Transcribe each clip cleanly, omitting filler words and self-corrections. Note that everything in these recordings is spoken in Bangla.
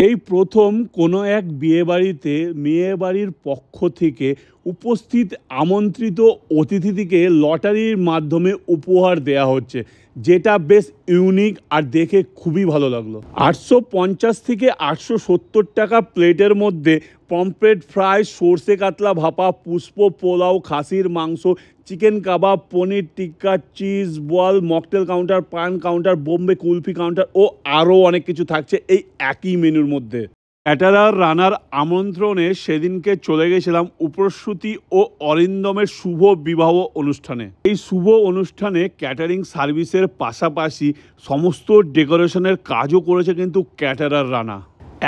এই প্রথম কোনো এক বিয়েবাড়িতে মেয়েবাড়ির পক্ষ থেকে উপস্থিত আমন্ত্রিত অতিথিটিকে লটারির মাধ্যমে উপহার দেয়া হচ্ছে, যেটা বেশ ইউনিক আর দেখে খুবই ভালো লাগলো। 850 থেকে 870 টাকা প্লেটের মধ্যে পমফ্রেট ফ্রাই, সর্ষে কাতলা ভাপা, পুষ্প পোলাও, খাসির মাংস, চিকেন কাবাব, paneer tikka, cheese ball, mocktail counter, পান কাউন্টার, বোম্বে কুলফি কাউন্টার ও আরও অনেক কিছু থাকছে এই একই মেনুর মধ্যে। ক্যাটারার রানার আমন্ত্রণে সেদিনকে চলে গেছিলাম উপশ্রুতি ও অরিন্দমের শুভ বিবাহ অনুষ্ঠানে। এই শুভ অনুষ্ঠানে ক্যাটারিং সার্ভিসের পাশাপাশি সমস্ত ডেকোরেশনের কাজও করেছে কিন্তু ক্যাটারার রানা।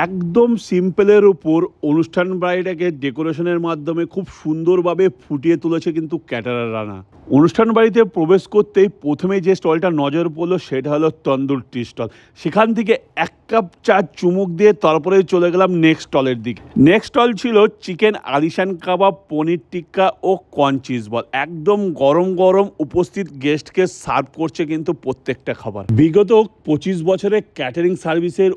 একদম সিম্পলের উপর অনুষ্ঠান বাড়িটাকে ডেকোরেশনের মাধ্যমে খুব সুন্দরভাবে ফুটিয়ে তুলেছে কিন্তু ক্যাটারার রানা। অনুষ্ঠান বাড়িতে প্রবেশ করতেই প্রথমেই যে স্টলটা নজর পড়লো সেটা হলো তন্দুর টি স্টল। সেখান থেকে এক কাপ চা চুমুক দিয়ে তারপরে চলে গেলাম নেক্সট স্টলের দিকে। নেক্সট স্টল ছিল চিকেন আলিশান কাবাব, পনির টিক্কা ও কর্ন চিজ বল। একদম গরম গরম উপস্থিত গেস্টকে সার্ভ করছে কিন্তু প্রত্যেকটা খাবার। বিগত 25 বছরের ক্যাটারিং সার্ভিসের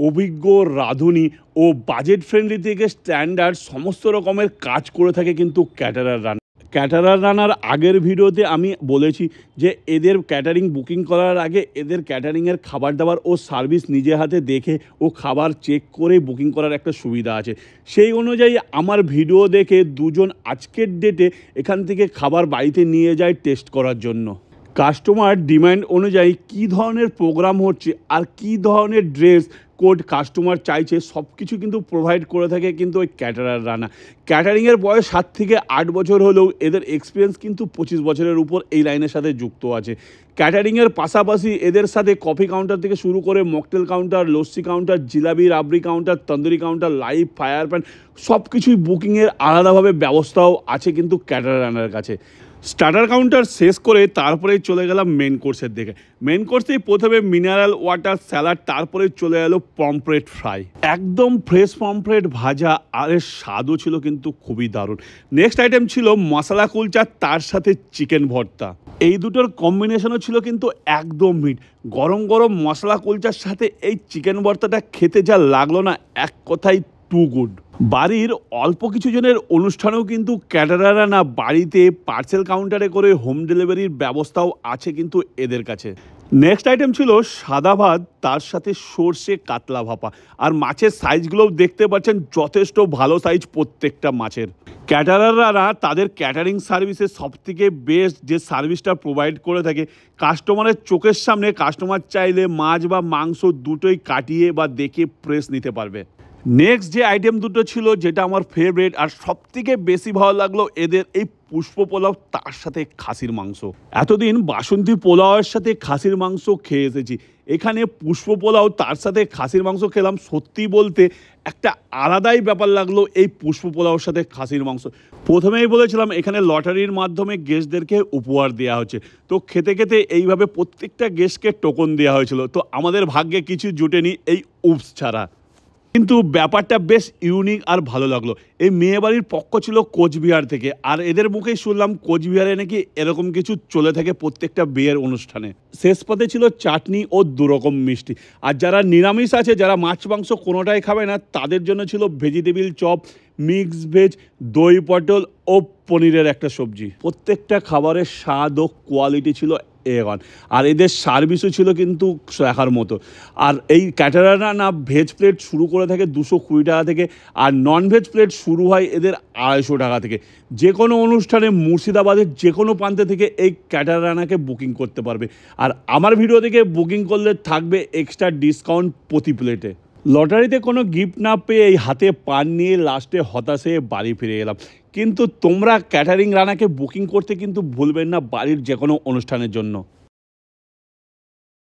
অভিজ্ঞ রাঁধুনি ও বাজেট ফ্রেন্ডলি থেকে স্ট্যান্ডার্ড সমস্ত রকমের কাজ করে থাকে কিন্তু ক্যাটারার রানা। ক্যাটারার রানার আগের ভিডিওতে আমি বলেছি যে এদের ক্যাটারিং বুকিং করার আগে এদের ক্যাটারিংয়ের খাবার দাবার ও সার্ভিস নিজে হাতে দেখে ও খাবার চেক করে বুকিং করার একটা সুবিধা আছে। সেই অনুযায়ী আমার ভিডিও দেখে দুজন আজকের ডেটে এখান থেকে খাবার বাড়িতে নিয়ে যায় টেস্ট করার জন্য। কাস্টমার ডিমান্ড অনুযায়ী কী ধরনের প্রোগ্রাম হচ্ছে আর কী ধরনের ড্রেস কোড কাস্টমার চাইছে সব কিছু কিন্তু প্রোভাইড করে থাকে কিন্তু ওই ক্যাটারার রানা। ক্যাটারিংয়ের বয়স 7 থেকে 8 বছর হলেও এদের এক্সপিরিয়েন্স কিন্তু 25 বছরের উপর এই লাইনের সাথে যুক্ত আছে। ক্যাটারিংয়ের পাশাপাশি এদের সাথে কফি কাউন্টার থেকে শুরু করে mocktail counter, lassi counter, jalebi rabri counter, tandoori counter, live fire pan সব কিছুই বুকিংয়ের আলাদাভাবে ব্যবস্থাও আছে কিন্তু ক্যাটারার রানার কাছে। স্টার্টার কাউন্টার শেষ করে তারপরেই চলে গেলাম মেন কোর্সের দিকে। মেন কোর্সেই প্রথমে মিনারেল ওয়াটার স্যালাড, তারপরে চলে এলো পমফ্রেট ফ্রাই। একদম ফ্রেশ পমফ্রেট ভাজা আর এর স্বাদও ছিল কিন্তু খুবই দারুণ। নেক্সট আইটেম ছিল মশলা কুলচা, তার সাথে চিকেন ভর্তা। এই দুটোর কম্বিনেশনও ছিল কিন্তু একদম হিট। গরম গরম মশলা কুলচার সাথে এই চিকেন ভর্তাটা খেতে যা লাগলো না, এক কথায় টু গুড। বাড়ির অল্প কিছু জনের অনুষ্ঠানেও কিন্তু ক্যাটারাররা না বাড়িতে পার্সেল কাউন্টারে করে হোম ডেলিভারির ব্যবস্থাও আছে কিন্তু এদের কাছে। নেক্সট আইটেম ছিল সাদা ভাত, তার সাথে সর্ষে কাতলা ভাপা। আর মাছের সাইজগুলোও দেখতে পাচ্ছেন যথেষ্ট ভালো সাইজ প্রত্যেকটা মাছের। ক্যাটারাররা তাদের ক্যাটারিং সার্ভিসে সবথেকে বেস্ট যে সার্ভিসটা প্রোভাইড করে থাকে, কাস্টমারের চোখের সামনে কাস্টমার চাইলে মাছ বা মাংস দুটোই কাটিয়ে বা দেখে প্রেস নিতে পারবে। নেক্সট যে আইটেম দুটো ছিল যেটা আমার ফেভারিট আর সবথেকে বেশি ভালো লাগলো এদের এই পুষ্প পোলাও, তার সাথে খাসির মাংস। এতদিন বাসন্তী পোলাওয়ের সাথে খাসির মাংস খেয়ে এসেছি, এখানে পুষ্প পোলাও তার সাথে খাসির মাংস খেলাম। সত্যি বলতে একটা আলাদাই ব্যাপার লাগলো এই পুষ্প পোলাওর সাথে খাসির মাংস। প্রথমেই বলেছিলাম এখানে লটারির মাধ্যমে গেস্টদেরকে উপহার দেওয়া হচ্ছে, তো খেতে খেতে এইভাবে প্রত্যেকটা গেস্টকে টোকন দেওয়া হয়েছিল। তো আমাদের ভাগ্যে কিছু জুটেনি এই উপস ছাড়া, কিন্তু ব্যাপারটা বেশ ইউনিক আর ভালো লাগলো। এই মেয়েবাড়ির পক্ষ ছিল কোচবিহার থেকে, আর এদের মুখেই শুনলাম কোচবিহারে নাকি এরকম কিছু চলে থাকে প্রত্যেকটা বিয়ের অনুষ্ঠানে। শেষ পথে ছিল চাটনি ও 2 রকম মিষ্টি। আর যারা নিরামিষ আছে, যারা মাছ মাংস কোনোটাই খাবে না, তাদের জন্য ছিল ভেজিটেবিল চপ, মিক্স ভেজ, দই পটল ও পনিরের একটা সবজি। প্রত্যেকটা খাবারের স্বাদ ও কোয়ালিটি ছিল A1, আর এদের সার্ভিসও ছিল কিন্তু দেখার মতো। আর এই ক্যাটারাররা না ভেজ প্লেট শুরু করে থাকে 220 টাকা থেকে, আর নন ভেজ প্লেট শুরু হয় এদের 250 টাকা থেকে। যে কোনো অনুষ্ঠানে মুর্শিদাবাদের যে কোনো প্রান্তে থেকে এই ক্যাটারাররানাকে বুকিং করতে পারবে। আর আমার ভিডিও থেকে বুকিং করলে থাকবে এক্সট্রা ডিসকাউন্ট প্রতি প্লেটে। লটারিতে কোনো গিফট না পেয়ে এই হাতে পান নিয়ে লাস্টে হতাশে বাড়ি ফিরে এলাম। কিন্তু তোমরা ক্যাটারিং রানাকে বুকিং করতে কিন্তু ভুলবেন না বাড়ির যে কোনো অনুষ্ঠানের জন্য।